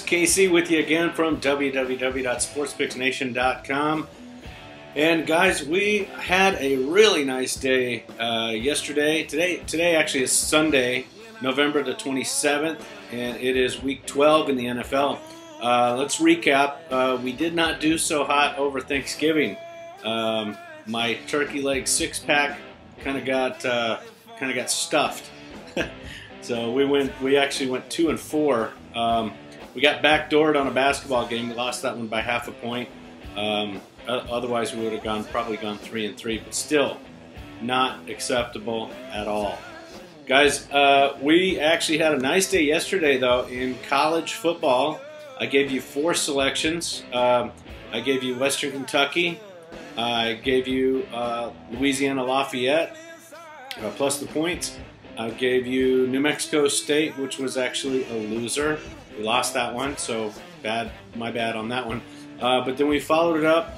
Casey with you again from www.sportspicksnation.com. And guys, we had a really nice day yesterday. Today actually is Sunday, November the 27th, and it is week 12 in the NFL. Let's recap. We did not do so hot over Thanksgiving. My turkey leg six-pack kind of got stuffed. So we actually went 2-4. We got backdoored on a basketball game. We lost that one by half a point. Otherwise, we would have probably gone 3-3, but still not acceptable at all. Guys, we actually had a nice day yesterday, though, in college football. I gave you 4 selections. I gave you Western Kentucky. I gave you Louisiana Lafayette, plus the points. I gave you New Mexico State, which was actually a loser. We lost that one, so my bad on that one. But then we followed it up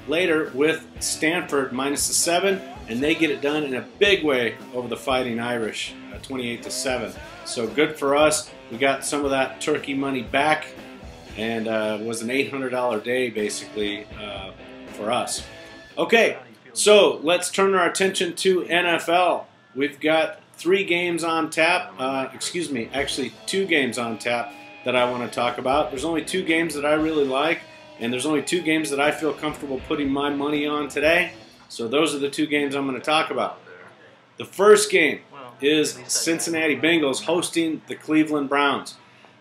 later with Stanford minus the 7, and they get it done in a big way over the Fighting Irish, 28-7. So good for us. We got some of that turkey money back, and it was an $800 day basically for us. Okay, so let's turn our attention to NFL. We've got 3 games on tap. Actually 2 games on tap that I want to talk about. There's only 2 games that I really like, and there's only 2 games that I feel comfortable putting my money on today. So those are the 2 games I'm going to talk about. The first game is Cincinnati Bengals hosting the Cleveland Browns.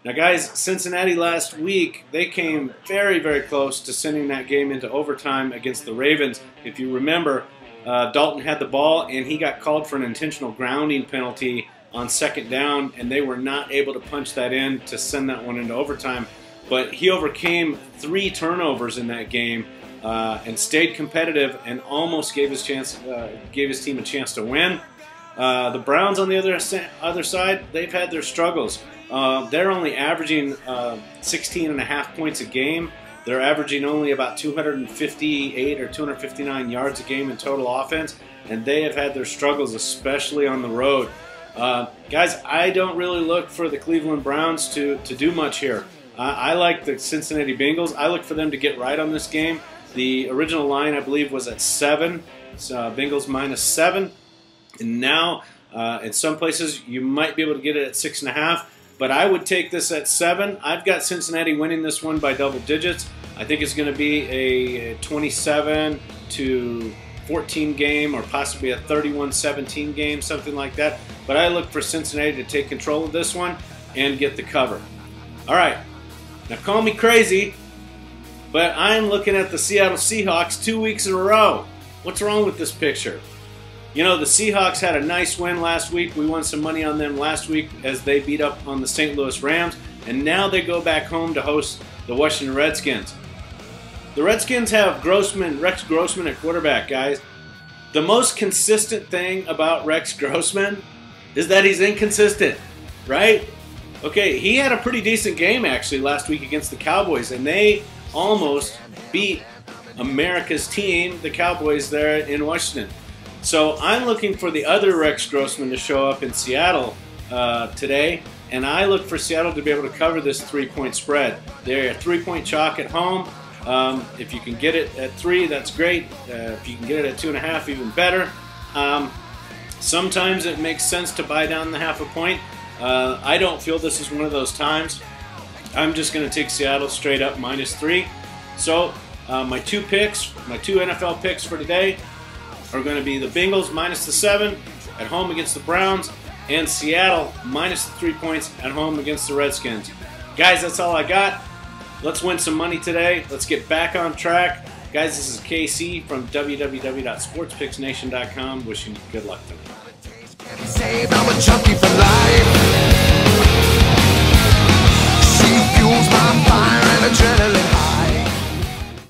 Now guys, Cincinnati last week, they came very, very close to sending that game into overtime against the Ravens. If you remember, Dalton had the ball, and he got called for an intentional grounding penalty on 2nd down, and they were not able to punch that in to send that one into overtime. But he overcame 3 turnovers in that game and stayed competitive and almost gave his team a chance to win. The Browns, on the other side, they've had their struggles. They're only averaging 16.5 points a game. They're averaging only about 258 or 259 yards a game in total offense, and they have had their struggles, especially on the road. Guys, I don't really look for the Cleveland Browns to do much here. I like the Cincinnati Bengals. I look for them to get right on this game. The original line, I believe, was at 7. So Bengals minus 7. And now, in some places, you might be able to get it at 6.5. But I would take this at 7. I've got Cincinnati winning this one by double digits. I think it's going to be a 27-14 game, or possibly a 31-17 game, something like that. But I look for Cincinnati to take control of this one and get the cover. All right. Now call me crazy, but I'm looking at the Seattle Seahawks 2 weeks in a row. What's wrong with this picture? You know, the Seahawks had a nice win last week. We won some money on them last week as they beat up on the St. Louis Rams. And now they go back home to host the Washington Redskins. The Redskins have Rex Grossman at quarterback, guys. The most consistent thing about Rex Grossman is that he's inconsistent, right? Okay, he had a pretty decent game, actually, last week against the Cowboys. And they almost beat America's team, the Cowboys, there in Washington. So I'm looking for the other Rex Grossman to show up in Seattle today, and I look for Seattle to be able to cover this 3-point spread. They're a 3-point chalk at home. If you can get it at 3, that's great. If you can get it at 2.5, even better. Sometimes it makes sense to buy down the half a point. I don't feel this is one of those times. I'm just going to take Seattle straight up minus 3. So my 2 NFL picks for today are going to be the Bengals minus the 7 at home against the Browns, and Seattle minus the 3 points at home against the Redskins. Guys, that's all I got. Let's win some money today. Let's get back on track. Guys, this is KC from www.sportspicksnation.com. Wishing you good luck tonight. I'm a junkie for life. She fuels my fire and adrenaline.